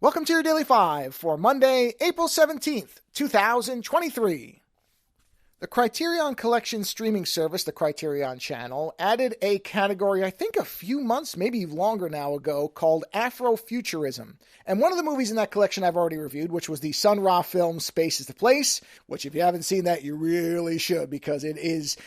Welcome to your Daily 5 for Monday, April 17th, 2023. The Criterion Collection streaming service, the Criterion Channel, added a category, I think a few months, maybe longer now ago, called Afrofuturism. And one of the movies in that collection I've already reviewed, which was the Sun Ra film Space is the Place, which if you haven't seen that, you really should, because it is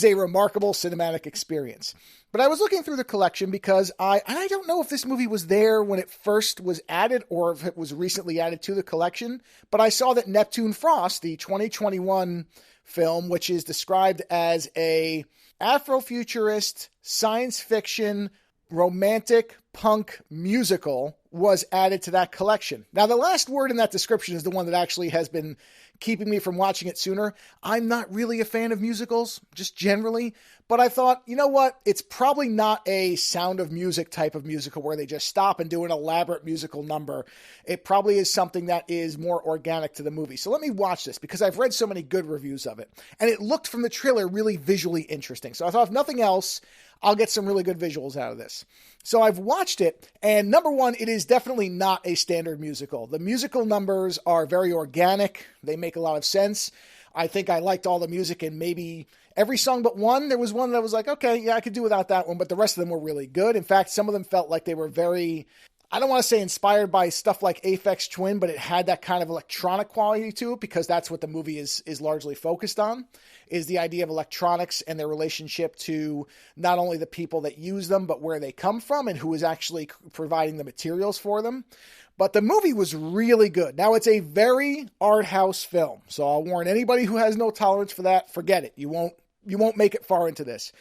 a remarkable cinematic experience. But I was looking through the collection because I don't know if this movie was there when it first was added or if it was recently added to the collection, but I saw that Neptune Frost, the 2021 film, which is described as a Afrofuturist science fiction romantic punk musical, was added to that collection. Now, the last word in that description is the one that actually has been keeping me from watching it sooner. I'm not really a fan of musicals, just generally, but I thought, you know what? It's probably not a Sound of Music type of musical where they just stop and do an elaborate musical number. It probably is something that is more organic to the movie. So let me watch this because I've read so many good reviews of it. And it looked from the trailer really visually interesting. So I thought if nothing else, I'll get some really good visuals out of this. So I've watched it, and number one, it is definitely not a standard musical. The musical numbers are very organic. They make a lot of sense. I think I liked all the music in maybe every song but one. There was one that was like, okay, yeah, I could do without that one, but the rest of them were really good. In fact, some of them felt like they were very, I don't want to say inspired by stuff like Aphex Twin, but it had that kind of electronic quality to it because that's what the movie is largely focused on, is the idea of electronics and their relationship to not only the people that use them, but where they come from and who is actually providing the materials for them. But the movie was really good. Now, it's a very art house film, so I'll warn anybody who has no tolerance for that, forget it. You won't make it far into this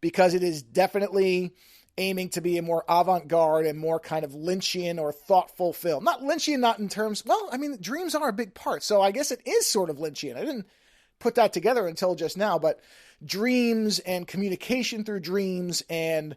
because it is definitely aiming to be a more avant-garde and more kind of Lynchian or thoughtful film. Not Lynchian, not in terms, well, I mean, dreams are a big part, so I guess it is sort of Lynchian. I didn't put that together until just now, but dreams and communication through dreams and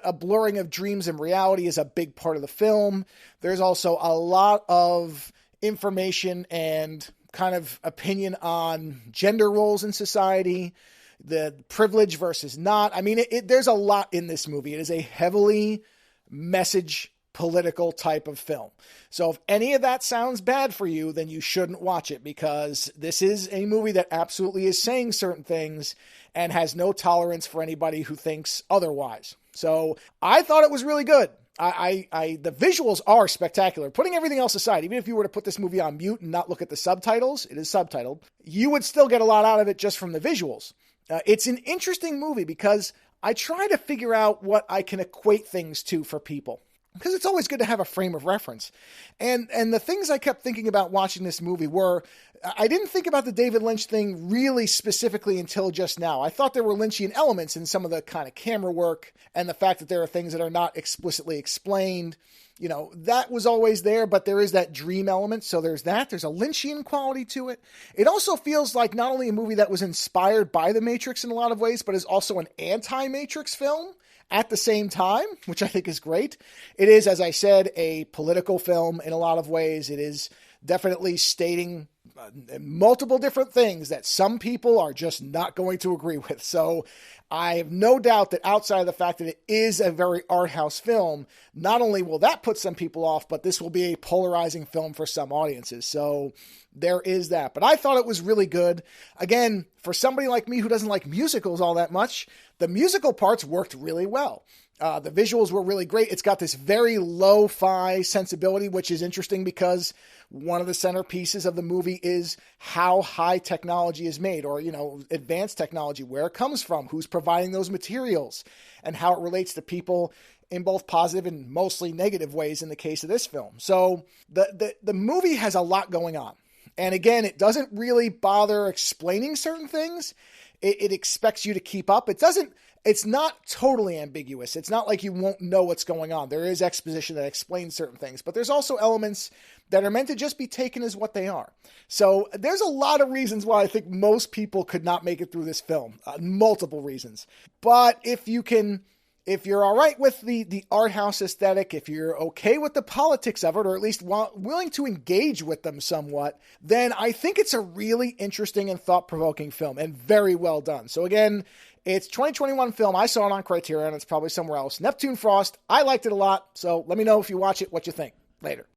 a blurring of dreams and reality is a big part of the film. There's also a lot of information and kind of opinion on gender roles in society, the privilege versus not. I mean, there's a lot in this movie. It is a heavily message political type of film. So if any of that sounds bad for you, then you shouldn't watch it because this is a movie that absolutely is saying certain things and has no tolerance for anybody who thinks otherwise. So I thought it was really good. The visuals are spectacular. Putting everything else aside, even if you were to put this movie on mute and not look at the subtitles, it is subtitled, you would still get a lot out of it just from the visuals. It's an interesting movie because I try to figure out what I can equate things to for people, because it's always good to have a frame of reference. And the things I kept thinking about watching this movie were, I didn't think about the David Lynch thing really specifically until just now. I thought there were Lynchian elements in some of the kind of camera work and the fact that there are things that are not explicitly explained. You know, that was always there, but there is that dream element. So there's that. There's a Lynchian quality to it. It also feels like not only a movie that was inspired by The Matrix in a lot of ways, but is also an anti-Matrix film at the same time, which I think is great. It is, as I said, a political film in a lot of ways. It is definitely stating multiple different things that some people are just not going to agree with. So I have no doubt that outside of the fact that it is a very art house film, not only will that put some people off, but this will be a polarizing film for some audiences. So there is that. But I thought it was really good. Again, for somebody like me who doesn't like musicals all that much, the musical parts worked really well. The visuals were really great. It's got this very lo-fi sensibility, which is interesting because one of the centerpieces of the movie is how high technology is made, or, you know, advanced technology, where it comes from, who's providing those materials, and how it relates to people in both positive and mostly negative ways in the case of this film. So the movie has a lot going on. And again, it doesn't really bother explaining certain things. It expects you to keep up. It's not totally ambiguous. It's not like you won't know what's going on. There is exposition that explains certain things, but there's also elements that are meant to just be taken as what they are. So there's a lot of reasons why I think most people could not make it through this film. Multiple reasons. But if you're all right with the art house aesthetic, if you're okay with the politics of it, or at least willing to engage with them somewhat, then I think it's a really interesting and thought-provoking film and very well done. So again, it's 2021 film. I saw it on Criterion. It's probably somewhere else. Neptune Frost. I liked it a lot. So let me know if you watch it, what you think. Later.